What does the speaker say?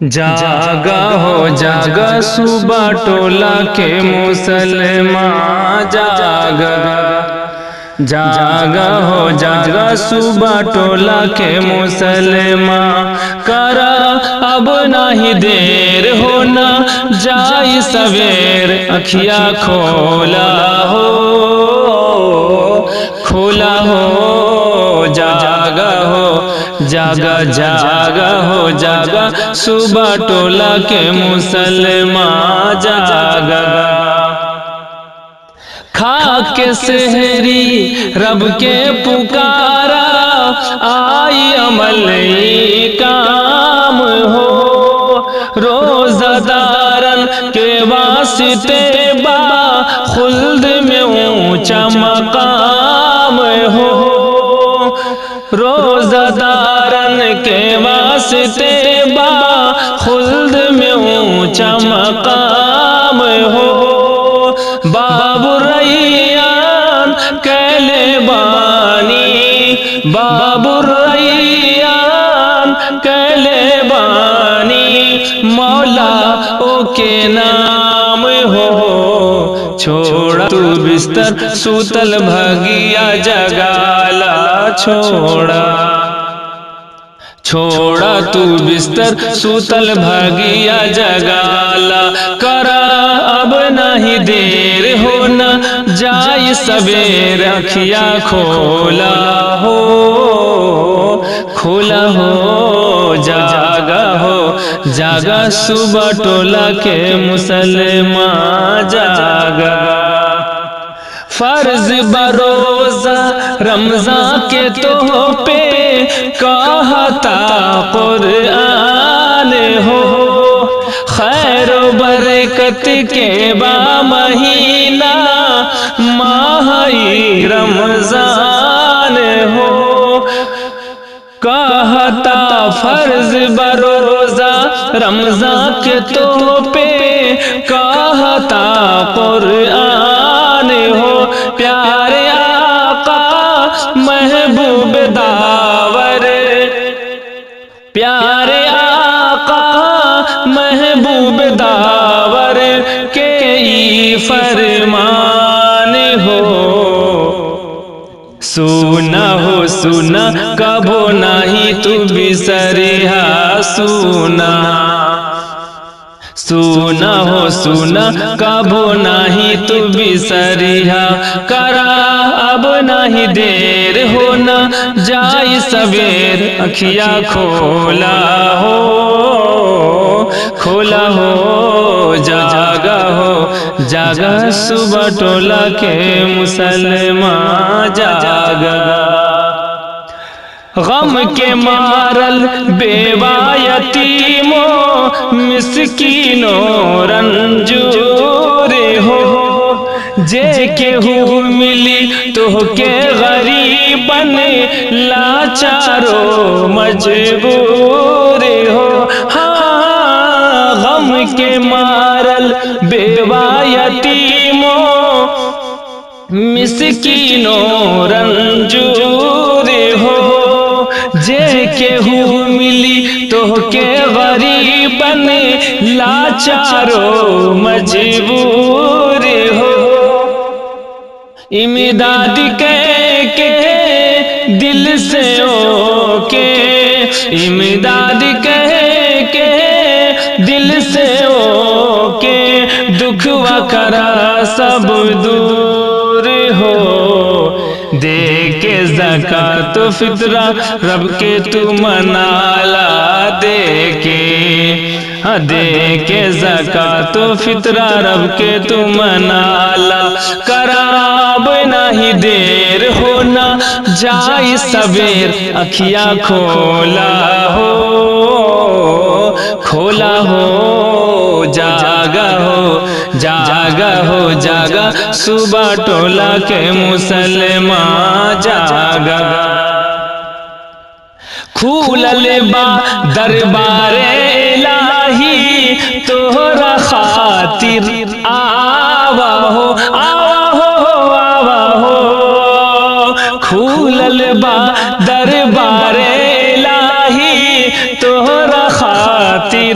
جاگا ہو جاگا صبح ٹولا کے مسلمان جاگا، جاگا ہو جاگا صبح ٹولا کے مسلمان، کرا اب نہیں دیر ہونا جائی سویر، اکھیا کھولا ہو کھولا ہو، جاگا ہو جاگا جاگا ہو جاگا صبح ٹولا کے مسلمان جاگا، کھا کے سحری رب کے پکارا، آئی عمل کام ہو، روزہ دارن کے واسطے با خلد میں اونچا مقام ہو، روزہ دارن کے واسطے با خلد میں اونچا مقام ہو، باب الریان کیلے بانی، باب الریان کیلے بانی، مولا او کے نام ہو، چھوڑا تو بستر سوتل بھگیا جگالا، چھوڑا چھوڑا تو بستر سوتل بھگیا جگالا، کرا اب نہیں دیر ہونا جائی سویر، اکھیا کھولا ہو کھولا ہو، جاگا ہو جاگا صبح ٹولا کے مسلمان جاگا، فرض بروزہ رمضان کے تحفے کہتا قرآن ہو، خیر و برکت کے با مہینہ ماہ رمضان ہو، کہتا فرض بروزہ رمضان کے تحفے کہتا قرآن ہو، پیارے آقا محبوب داور، پیارے آقا محبوب داور کے فرمان ہو، سونا ہو سونا کبھو نہیں تو بسریہا، سونا سونا ہو سونا کبھو نہیں تو بسریہا، کرا اب نہیں دیر ہونا جائی سویر، اکھیا کھولا ہو کھولا ہو، جاگا ہو جاگا صبح ٹولا کے مسلمان جاگا، غم کے مارل بیوہ یتیموں مسکینوں رنجور ہو، جے کے ہو ملی تو کے غریبن لاچارو مجبور ہو، ہاں غم کے مارل بیوہ یتیموں مسکینوں رنجور ہو، جے کے ہو ملی تو کے غریبن لاچارو مجبور ہو، امداد کہہ کے دل سے او کے، امداد کہہ کے دل سے او کے، دکھوا کرا سب دور ہو، دے کے زکاۃ و فطرہ رب کے تو منالا، دے کے زکاۃ و فطرہ رب کے تو منالا، کرا اب نہیں دیر ہونا جائی سویر، اکھیا کھولا ہو کھولا ہو، جاگا ہو جاگا ہو جاگا صبح ٹولا کے مسلمان جاگا، کھولل با دربار الہی تورا خاطر آوا ہو آوا ہو آوا ہو، کھولل با دربار الہی تورا خاطر